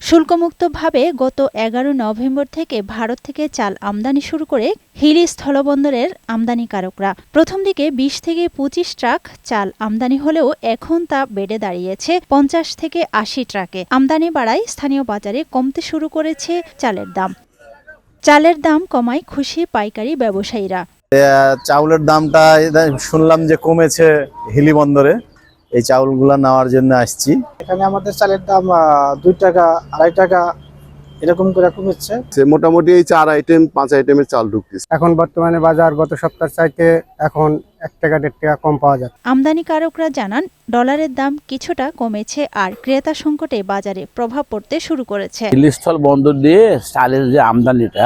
শুল্কমুক্তভাবে গত ১১ নভেম্বর থেকে ভারত থেকে চাল আমদানি শুরু করে হিলি স্থলবন্দরের আমদানিকারকরা। প্রথম দিকে ২০ থেকে ২৫ ট্রাক চাল আমদানি হলেও এখন তা বেড়ে দাঁড়িয়েছে ৫০ থেকে ৮০ ট্রাকে। আমদানি বাড়ায় স্থানীয় বাজারে কমতে শুরু করেছে চালের দাম। চালের দাম কমায় খুশি পাইকারি ব্যবসায়ীরা। চাউলের দামটা শুনলাম যে কমেছে হিলি বন্দরে, এই চাউলগুলো নেওয়ার জন্য আসছি। এখানে আমাদের চালের দাম ২ টাকা ২.৫ টাকা এরকম করে কমেছে। মোটামুটি এই ৪ আইটেম ৫ আইটেমের চাল ঢুকতেছে। এখন বর্তমানে বাজার গত সপ্তাহের চাইতে এখন ১ টাকা ১.৫ টাকা কম পাওয়া যায়। আমদানিকারকরা জানান ডলারের দাম কিছুটা কমেছে আর ক্রেতা সংকটে বাজারে প্রভাব পড়তে শুরু করেছে। স্থল বন্দর দিয়ে চালের যে আমদানিটা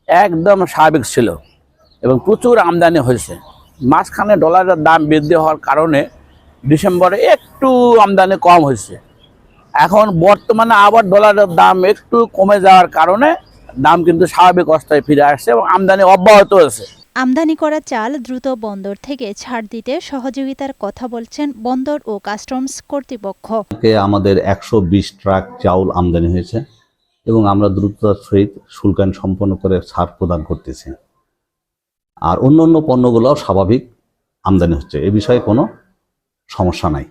একদম স্বাভাবিক ছিল এবং প্রচুর আমদানি হয়েছে। মাঝখানে ডলারের দাম বৃদ্ধি হওয়ার কারণে ডিসেম্বরে একটু আমদানি কম হয়েছে। এখন বর্তমানে আবার ডলারের দাম একটু কমে যাওয়ার কারণে দাম কিন্তু স্বাভাবিক অবস্থায় ফিরে আসছে এবং আমদানি অব্যাহত হয়েছে। আমদানি করা চাল দ্রুত বন্দর থেকে ছাড় দিতে সহযোগিতার কথা বলছেন বন্দর ও কাস্টমস কর্তৃপক্ষ। আমাদের ১২০ ট্রাক চাউল আমদানি হয়েছে এবং আমরা দ্রুততার সহিত শুল্কায়ন সম্পন্ন করে ছাড় প্রদান করতেছি। আর অন্য পণ্যগুলো স্বাভাবিক আমদানি হচ্ছে, এ বিষয়ে কোনো সমস্যা নাই।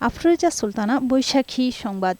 আফরোজা সুলতানা, বৈশাখী সংবাদ।